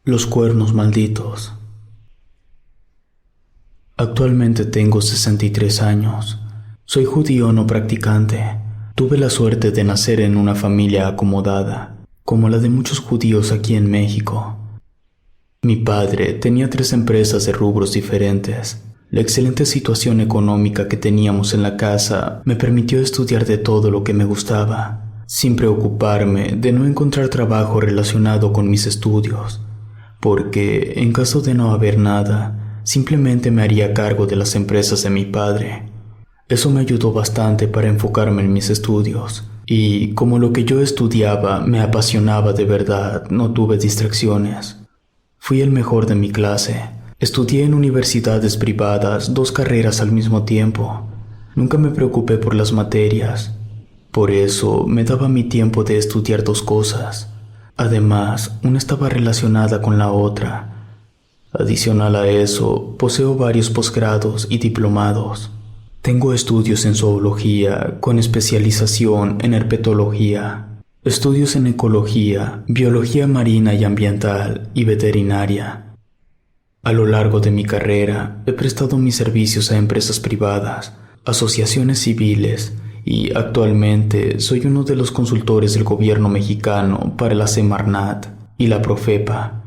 Los cuernos malditos. Actualmente tengo 63 años. Soy judío no practicante. Tuve la suerte de nacer en una familia acomodada, como la de muchos judíos aquí en México. Mi padre tenía 3 empresas de rubros diferentes. La excelente situación económica que teníamos en la casa me permitió estudiar de todo lo que me gustaba, sin preocuparme de no encontrar trabajo relacionado con mis estudios, porque en caso de no haber nada, simplemente me haría cargo de las empresas de mi padre. Eso me ayudó bastante para enfocarme en mis estudios, y como lo que yo estudiaba me apasionaba de verdad, no tuve distracciones. Fui el mejor de mi clase. Estudié en universidades privadas 2 carreras al mismo tiempo. Nunca me preocupé por las materias. Por eso me daba mi tiempo de estudiar 2 cosas. Además, una estaba relacionada con la otra. Adicional a eso, poseo varios posgrados y diplomados. Tengo estudios en zoología con especialización en herpetología, estudios en ecología, biología marina y ambiental y veterinaria. A lo largo de mi carrera he prestado mis servicios a empresas privadas, asociaciones civiles y actualmente soy uno de los consultores del gobierno mexicano para la Semarnat y la Profepa.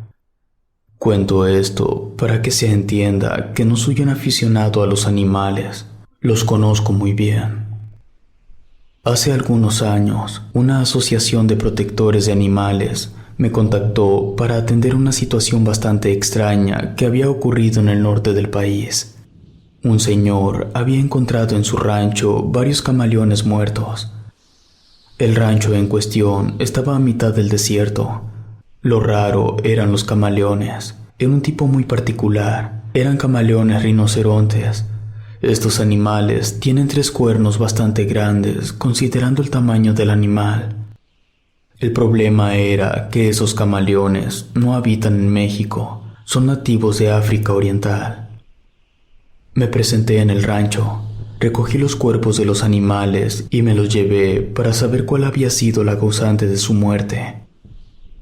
Cuento esto para que se entienda que no soy un aficionado a los animales, los conozco muy bien. Hace algunos años, una asociación de protectores de animales me contactó para atender una situación bastante extraña que había ocurrido en el norte del país. Un señor había encontrado en su rancho varios camaleones muertos. El rancho en cuestión estaba a mitad del desierto. Lo raro eran los camaleones. Era un tipo muy particular. Eran camaleones rinocerontes. Estos animales tienen 3 cuernos bastante grandes, considerando el tamaño del animal. El problema era que esos camaleones no habitan en México, son nativos de África Oriental. Me presenté en el rancho, recogí los cuerpos de los animales y me los llevé para saber cuál había sido la causante de su muerte.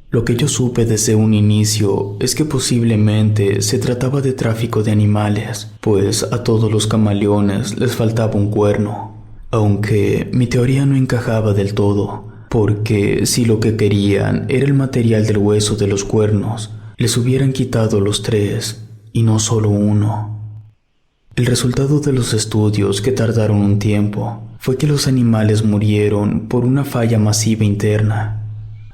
Lo que yo supe desde un inicio es que posiblemente se trataba de tráfico de animales, pues a todos los camaleones les faltaba un cuerno, aunque mi teoría no encajaba del todo, porque si lo que querían era el material del hueso de los cuernos, les hubieran quitado los 3 y no solo uno. El resultado de los estudios, que tardaron un tiempo, fue que los animales murieron por una falla masiva interna.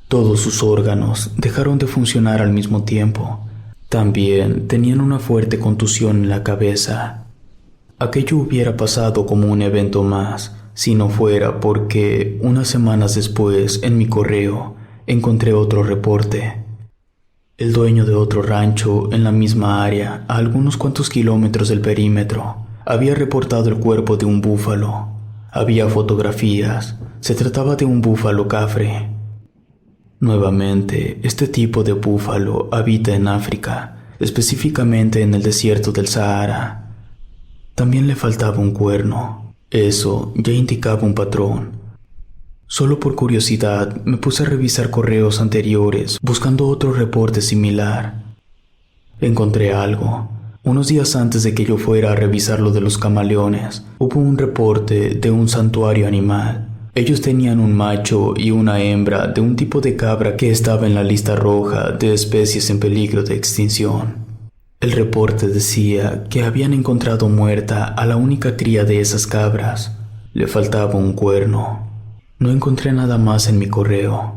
Todos sus órganos dejaron de funcionar al mismo tiempo. También tenían una fuerte contusión en la cabeza. Aquello hubiera pasado como un evento más, si no fuera porque unas semanas después, en mi correo, encontré otro reporte. El dueño de otro rancho en la misma área, a algunos cuantos kilómetros del perímetro, había reportado el cuerpo de un búfalo. Había fotografías. Se trataba de un búfalo cafre. Nuevamente, este tipo de búfalo habita en África, específicamente en el desierto del Sahara. También le faltaba un cuerno. Eso ya indicaba un patrón. Solo por curiosidad me puse a revisar correos anteriores buscando otro reporte similar. Encontré algo. Unos días antes de que yo fuera a revisar lo de los camaleones, hubo un reporte de un santuario animal. Ellos tenían un macho y una hembra de un tipo de cabra que estaba en la lista roja de especies en peligro de extinción. El reporte decía que habían encontrado muerta a la única cría de esas cabras. Le faltaba un cuerno. No encontré nada más en mi correo.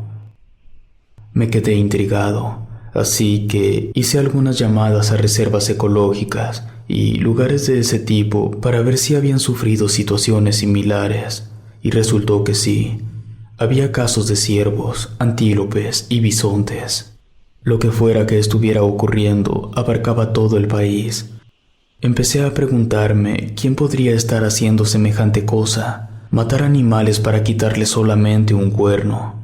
Me quedé intrigado, así que hice algunas llamadas a reservas ecológicas y lugares de ese tipo para ver si habían sufrido situaciones similares. Y resultó que sí, había casos de ciervos, antílopes y bisontes. Lo que fuera que estuviera ocurriendo abarcaba todo el país. Empecé a preguntarme quién podría estar haciendo semejante cosa, matar animales para quitarles solamente un cuerno.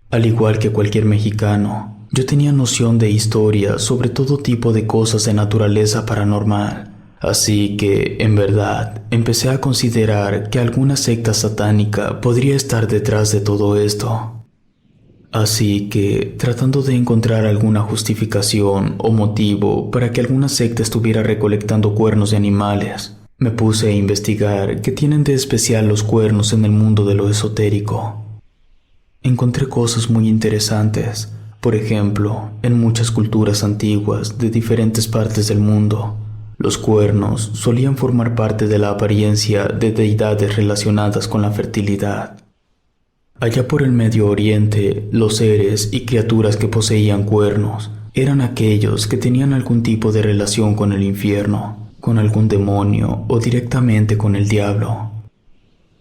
Al igual que cualquier mexicano, yo tenía noción de historia sobre todo tipo de cosas de naturaleza paranormal. Así que, en verdad, empecé a considerar que alguna secta satánica podría estar detrás de todo esto. Así que, tratando de encontrar alguna justificación o motivo para que alguna secta estuviera recolectando cuernos de animales, me puse a investigar qué tienen de especial los cuernos en el mundo de lo esotérico. Encontré cosas muy interesantes. Por ejemplo, en muchas culturas antiguas de diferentes partes del mundo, los cuernos solían formar parte de la apariencia de deidades relacionadas con la fertilidad. Allá por el Medio Oriente, los seres y criaturas que poseían cuernos eran aquellos que tenían algún tipo de relación con el infierno, con algún demonio o directamente con el diablo.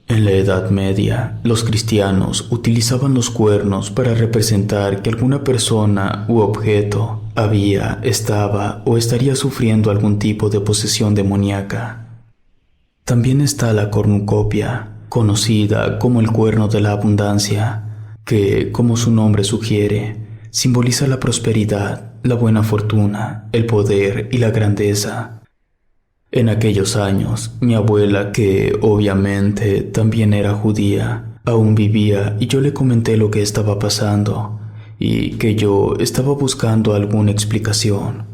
En la Edad Media, los cristianos utilizaban los cuernos para representar que alguna persona u objeto estaba o estaría sufriendo algún tipo de posesión demoníaca. También está la cornucopia, conocida como el cuerno de la abundancia, que, como su nombre sugiere, simboliza la prosperidad, la buena fortuna, el poder y la grandeza. En aquellos años, mi abuela, que obviamente también era judía, aún vivía y yo le comenté lo que estaba pasando y que yo estaba buscando alguna explicación.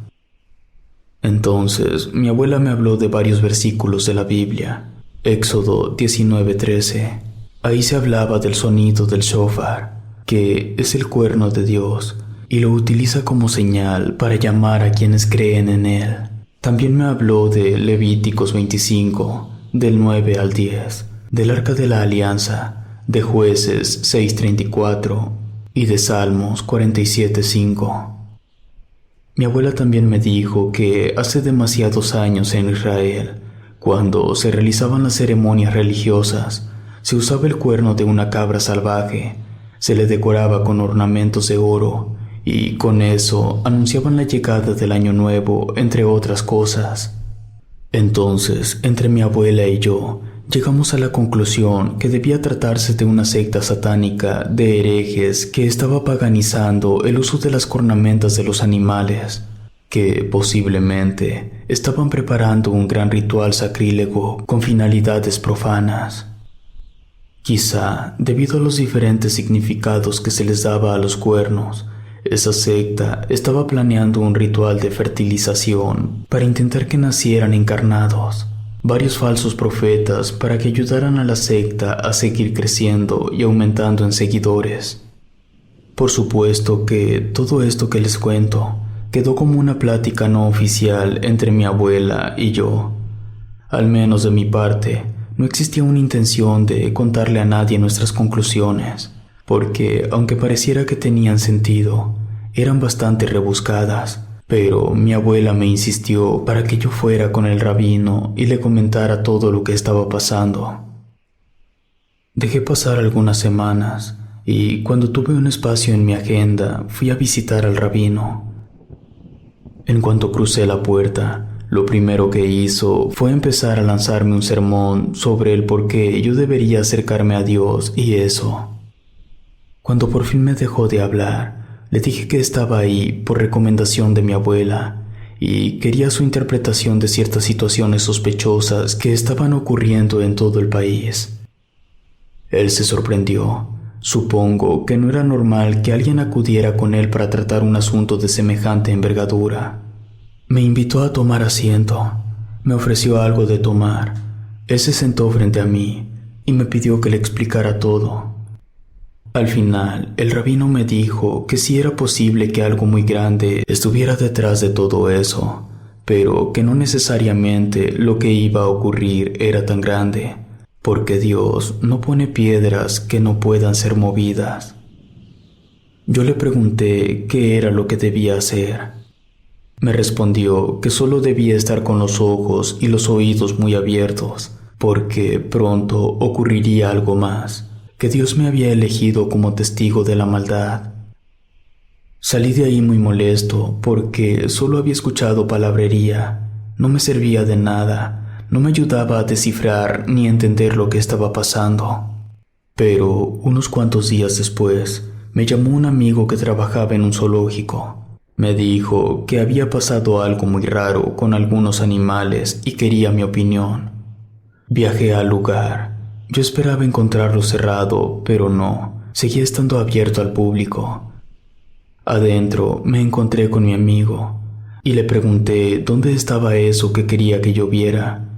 Entonces, mi abuela me habló de varios versículos de la Biblia. Éxodo 19:13. Ahí se hablaba del sonido del shofar, que es el cuerno de Dios, y lo utiliza como señal para llamar a quienes creen en él. También me habló de Levíticos 25, del 9 al 10, del Arca de la Alianza, de Jueces 6:34 y de Salmos 47:5. Mi abuela también me dijo que hace demasiados años en Israel, cuando se realizaban las ceremonias religiosas, se usaba el cuerno de una cabra salvaje, se le decoraba con ornamentos de oro y con eso anunciaban la llegada del año nuevo, entre otras cosas. Entonces, entre mi abuela y yo, llegamos a la conclusión que debía tratarse de una secta satánica de herejes que estaba paganizando el uso de las cornamentas de los animales, que posiblemente estaban preparando un gran ritual sacrílego con finalidades profanas. Quizá, debido a los diferentes significados que se les daba a los cuernos, esa secta estaba planeando un ritual de fertilización para intentar que nacieran encarnados varios falsos profetas para que ayudaran a la secta a seguir creciendo y aumentando en seguidores. Por supuesto que todo esto que les cuento quedó como una plática no oficial entre mi abuela y yo. Al menos de mi parte, no existía una intención de contarle a nadie nuestras conclusiones, porque aunque pareciera que tenían sentido, eran bastante rebuscadas. Pero mi abuela me insistió para que yo fuera con el rabino y le comentara todo lo que estaba pasando. Dejé pasar algunas semanas y cuando tuve un espacio en mi agenda fui a visitar al rabino. En cuanto crucé la puerta, lo primero que hizo fue empezar a lanzarme un sermón sobre el por qué yo debería acercarme a Dios y eso. Cuando por fin me dejó de hablar, le dije que estaba ahí por recomendación de mi abuela y quería su interpretación de ciertas situaciones sospechosas que estaban ocurriendo en todo el país. Él se sorprendió. Supongo que no era normal que alguien acudiera con él para tratar un asunto de semejante envergadura. Me invitó a tomar asiento. Me ofreció algo de tomar. Él se sentó frente a mí y me pidió que le explicara todo. Al final, el rabino me dijo que sí era posible que algo muy grande estuviera detrás de todo eso, pero que no necesariamente lo que iba a ocurrir era tan grande, porque Dios no pone piedras que no puedan ser movidas. Yo le pregunté qué era lo que debía hacer. Me respondió que solo debía estar con los ojos y los oídos muy abiertos, porque pronto ocurriría algo más, que Dios me había elegido como testigo de la maldad. Salí de ahí muy molesto porque solo había escuchado palabrería, no me servía de nada, no me ayudaba a descifrar ni entender lo que estaba pasando. Pero unos cuantos días después, me llamó un amigo que trabajaba en un zoológico. Me dijo que había pasado algo muy raro con algunos animales y quería mi opinión. Viajé al lugar. Yo esperaba encontrarlo cerrado, pero no. seguía estando abierto al público. Adentro me encontré con mi amigo y le pregunté dónde estaba eso que quería que yo viera.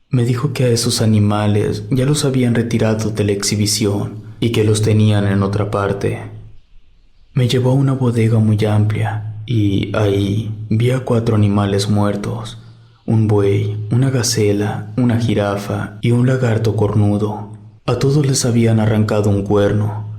Me dijo que a esos animales ya los habían retirado de la exhibición y que los tenían en otra parte. Me llevó a una bodega muy amplia y ahí vi a 4 animales muertos: un buey, una gacela, una jirafa y un lagarto cornudo. A todos les habían arrancado un cuerno.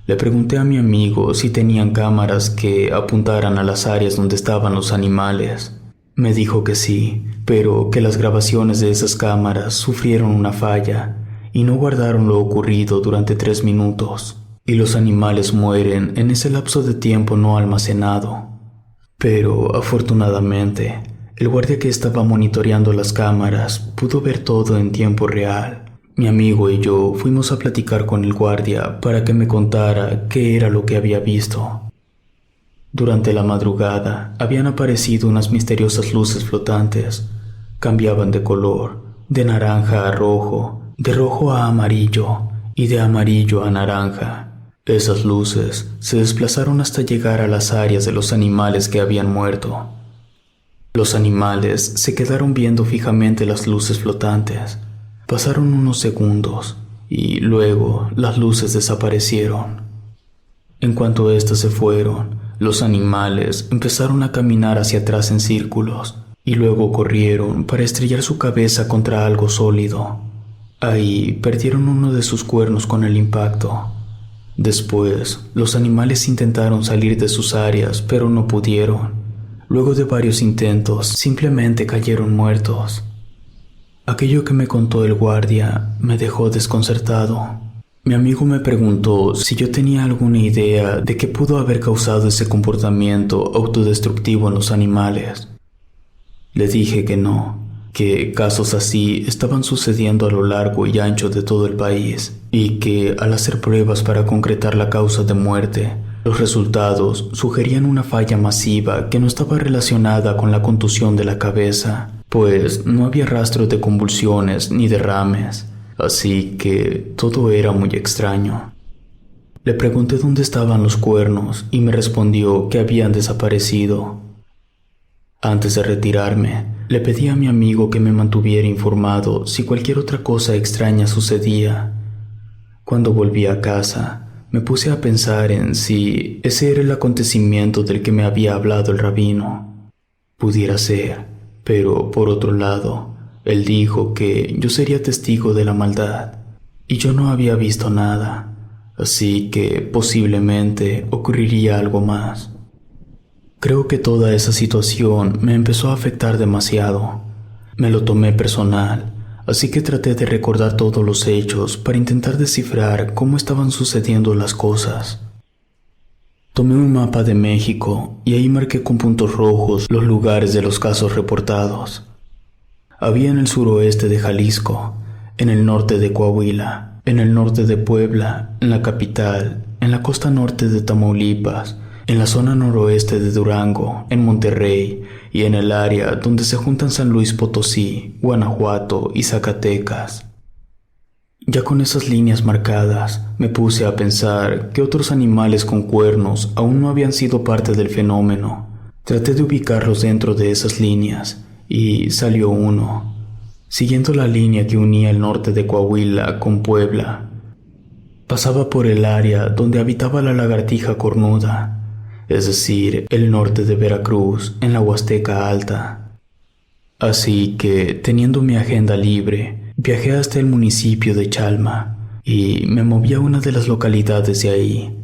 Le pregunté a mi amigo si tenían cámaras que apuntaran a las áreas donde estaban los animales. Me dijo que sí, pero que las grabaciones de esas cámaras sufrieron una falla y no guardaron lo ocurrido durante 3 minutos, y los animales mueren en ese lapso de tiempo no almacenado. Pero, afortunadamente, el guardia que estaba monitoreando las cámaras pudo ver todo en tiempo real. Mi amigo y yo fuimos a platicar con el guardia para que me contara qué era lo que había visto. Durante la madrugada habían aparecido unas misteriosas luces flotantes. Cambiaban de color, de naranja a rojo, de rojo a amarillo y de amarillo a naranja. Esas luces se desplazaron hasta llegar a las áreas de los animales que habían muerto. Los animales se quedaron viendo fijamente las luces flotantes. Pasaron unos segundos y luego las luces desaparecieron. En cuanto éstas se fueron, los animales empezaron a caminar hacia atrás en círculos y luego corrieron para estrellar su cabeza contra algo sólido. Ahí perdieron uno de sus cuernos con el impacto. Después, los animales intentaron salir de sus áreas, pero no pudieron. Luego de varios intentos, simplemente cayeron muertos. Aquello que me contó el guardia me dejó desconcertado. Mi amigo me preguntó si yo tenía alguna idea de qué pudo haber causado ese comportamiento autodestructivo en los animales. Le dije que no, que casos así estaban sucediendo a lo largo y ancho de todo el país, y que al hacer pruebas para concretar la causa de muerte, los resultados sugerían una falla masiva que no estaba relacionada con la contusión de la cabeza, pues no había rastro de convulsiones ni derrames, así que todo era muy extraño. Le pregunté dónde estaban los cuernos y me respondió que habían desaparecido. Antes de retirarme, le pedí a mi amigo que me mantuviera informado si cualquier otra cosa extraña sucedía. Cuando volví a casa, me puse a pensar en si ese era el acontecimiento del que me había hablado el rabino. Pudiera ser, pero por otro lado, él dijo que yo sería testigo de la maldad, y yo no había visto nada, así que posiblemente ocurriría algo más. Creo que toda esa situación me empezó a afectar demasiado. Me lo tomé personal, así que traté de recordar todos los hechos para intentar descifrar cómo estaban sucediendo las cosas. Tomé un mapa de México y ahí marqué con puntos rojos los lugares de los casos reportados. Había en el suroeste de Jalisco, en el norte de Coahuila, en el norte de Puebla, en la capital, en la costa norte de Tamaulipas, en la zona noroeste de Durango, en Monterrey y en el área donde se juntan San Luis Potosí, Guanajuato y Zacatecas. Ya con esas líneas marcadas, me puse a pensar que otros animales con cuernos aún no habían sido parte del fenómeno. Traté de ubicarlos dentro de esas líneas y salió uno, siguiendo la línea que unía el norte de Coahuila con Puebla. Pasaba por el área donde habitaba la lagartija cornuda, es decir, el norte de Veracruz, en la Huasteca Alta. Así que, teniendo mi agenda libre, viajé hasta el municipio de Chalma y me moví a una de las localidades de ahí.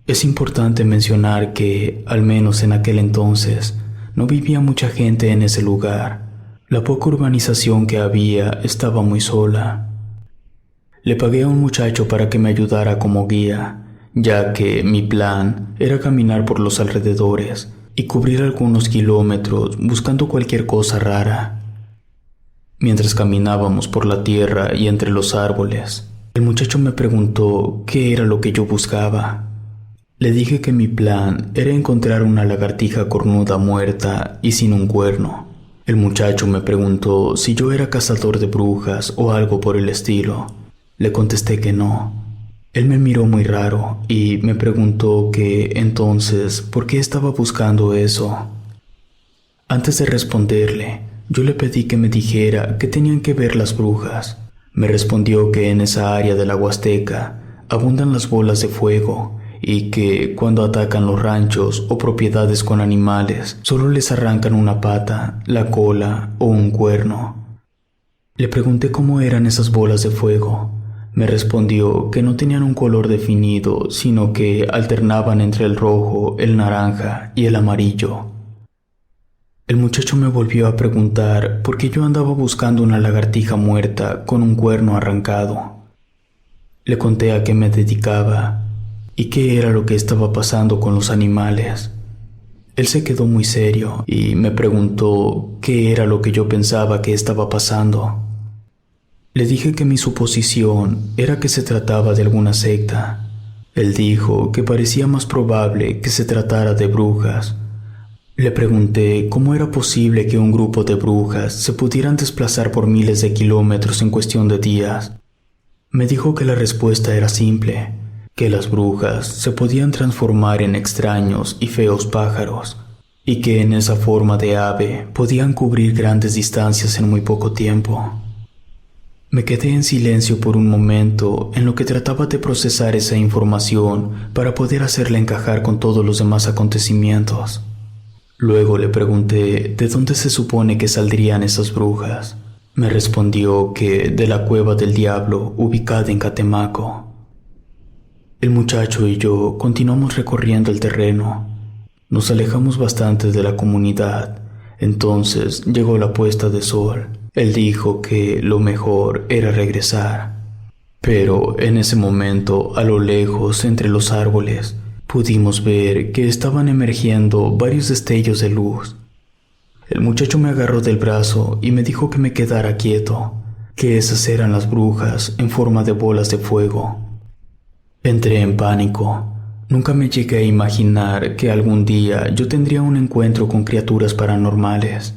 Es importante mencionar que, al menos en aquel entonces, no vivía mucha gente en ese lugar. La poca urbanización que había estaba muy sola. Le pagué a un muchacho para que me ayudara como guía, ya que mi plan era caminar por los alrededores y cubrir algunos kilómetros buscando cualquier cosa rara. Mientras caminábamos por la tierra y entre los árboles, el muchacho me preguntó qué era lo que yo buscaba. Le dije que mi plan era encontrar una lagartija cornuda muerta y sin un cuerno. El muchacho me preguntó si yo era cazador de brujas o algo por el estilo. Le contesté que no. Él me miró muy raro y me preguntó que entonces, ¿por qué estaba buscando eso? Antes de responderle, yo le pedí que me dijera qué tenían que ver las brujas. Me respondió que en esa área de la Huasteca abundan las bolas de fuego y que cuando atacan los ranchos o propiedades con animales, solo les arrancan una pata, la cola o un cuerno. Le pregunté cómo eran esas bolas de fuego. Me respondió que no tenían un color definido, sino que alternaban entre el rojo, el naranja y el amarillo. El muchacho me volvió a preguntar por qué yo andaba buscando una lagartija muerta con un cuerno arrancado. Le conté a qué me dedicaba y qué era lo que estaba pasando con los animales. Él se quedó muy serio y me preguntó qué era lo que yo pensaba que estaba pasando. Le dije que mi suposición era que se trataba de alguna secta. Él dijo que parecía más probable que se tratara de brujas. Le pregunté cómo era posible que un grupo de brujas se pudieran desplazar por miles de kilómetros en cuestión de días. Me dijo que la respuesta era simple, que las brujas se podían transformar en extraños y feos pájaros, y que en esa forma de ave podían cubrir grandes distancias en muy poco tiempo. Me quedé en silencio por un momento en lo que trataba de procesar esa información para poder hacerla encajar con todos los demás acontecimientos. Luego le pregunté de dónde se supone que saldrían esas brujas. Me respondió que de la Cueva del Diablo, ubicada en Catemaco. El muchacho y yo continuamos recorriendo el terreno. Nos alejamos bastante de la comunidad. Entonces llegó la puesta de sol. Él dijo que lo mejor era regresar. Pero en ese momento, a lo lejos, entre los árboles, pudimos ver que estaban emergiendo varios destellos de luz. El muchacho me agarró del brazo y me dijo que me quedara quieto, que esas eran las brujas en forma de bolas de fuego. Entré en pánico. Nunca me llegué a imaginar que algún día yo tendría un encuentro con criaturas paranormales.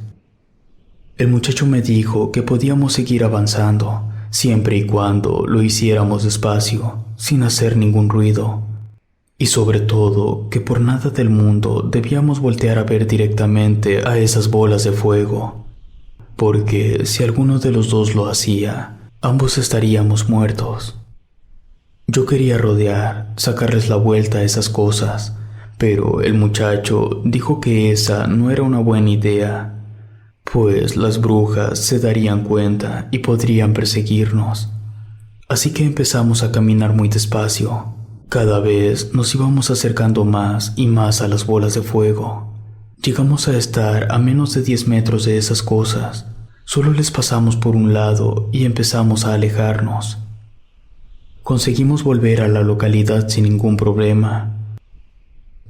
El muchacho me dijo que podíamos seguir avanzando, siempre y cuando lo hiciéramos despacio, sin hacer ningún ruido. Y sobre todo, que por nada del mundo debíamos voltear a ver directamente a esas bolas de fuego, porque si alguno de los dos lo hacía, ambos estaríamos muertos. Yo quería rodear, sacarles la vuelta a esas cosas, pero el muchacho dijo que esa no era una buena idea, pues las brujas se darían cuenta y podrían perseguirnos. Así que empezamos a caminar muy despacio. Cada vez nos íbamos acercando más y más a las bolas de fuego. Llegamos a estar a menos de 10 metros de esas cosas. Solo les pasamos por un lado y empezamos a alejarnos. Conseguimos volver a la localidad sin ningún problema.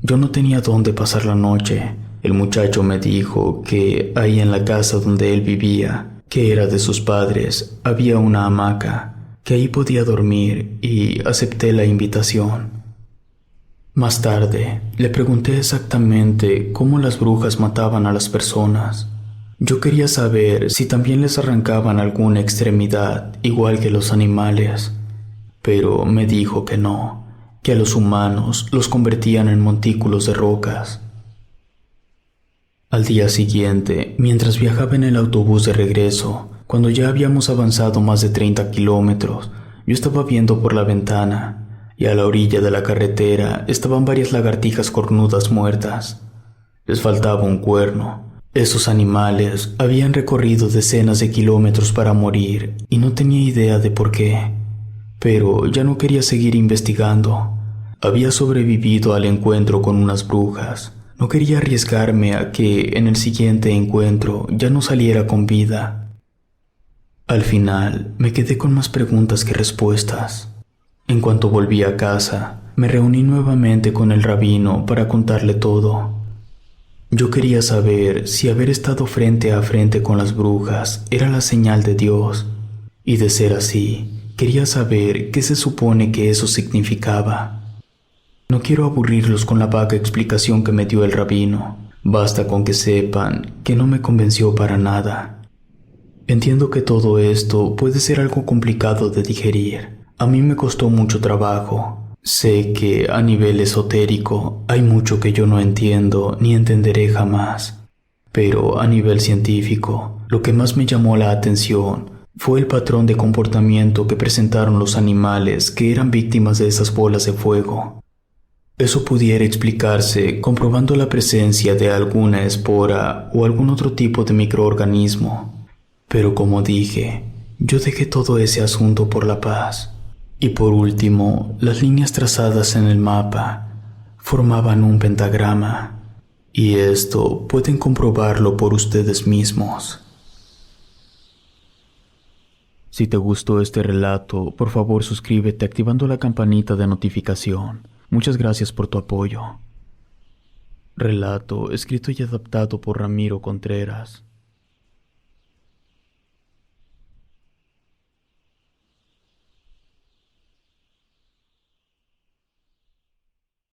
Yo no tenía dónde pasar la noche. El muchacho me dijo que ahí en la casa donde él vivía, que era de sus padres, había una hamaca, que ahí podía dormir, y acepté la invitación. Más tarde, le pregunté exactamente cómo las brujas mataban a las personas. Yo quería saber si también les arrancaban alguna extremidad, igual que los animales, pero me dijo que no, que a los humanos los convertían en montículos de rocas. Al día siguiente, mientras viajaba en el autobús de regreso, cuando ya habíamos avanzado más de 30 kilómetros, yo estaba viendo por la ventana, y a la orilla de la carretera estaban varias lagartijas cornudas muertas. Les faltaba un cuerno. Esos animales habían recorrido decenas de kilómetros para morir, y no tenía idea de por qué. Pero ya no quería seguir investigando. Había sobrevivido al encuentro con unas brujas. No quería arriesgarme a que en el siguiente encuentro ya no saliera con vida. Al final, me quedé con más preguntas que respuestas. En cuanto volví a casa, me reuní nuevamente con el rabino para contarle todo. Yo quería saber si haber estado frente a frente con las brujas era la señal de Dios, y de ser así, quería saber qué se supone que eso significaba. No quiero aburrirlos con la vaga explicación que me dio el rabino. Basta con que sepan que no me convenció para nada. Entiendo que todo esto puede ser algo complicado de digerir, A mí me costó mucho trabajo. Sé que a nivel esotérico hay mucho que yo no entiendo ni entenderé jamás, pero a nivel científico, lo que más me llamó la atención fue el patrón de comportamiento que presentaron los animales que eran víctimas de esas bolas de fuego. Eso pudiera explicarse comprobando la presencia de alguna espora o algún otro tipo de microorganismo. Pero como dije, yo dejé todo ese asunto por la paz. Y por último, las líneas trazadas en el mapa formaban un pentagrama. Y esto pueden comprobarlo por ustedes mismos. Si te gustó este relato, por favor suscríbete activando la campanita de notificación. Muchas gracias por tu apoyo. Relato escrito y adaptado por Ramiro Contreras.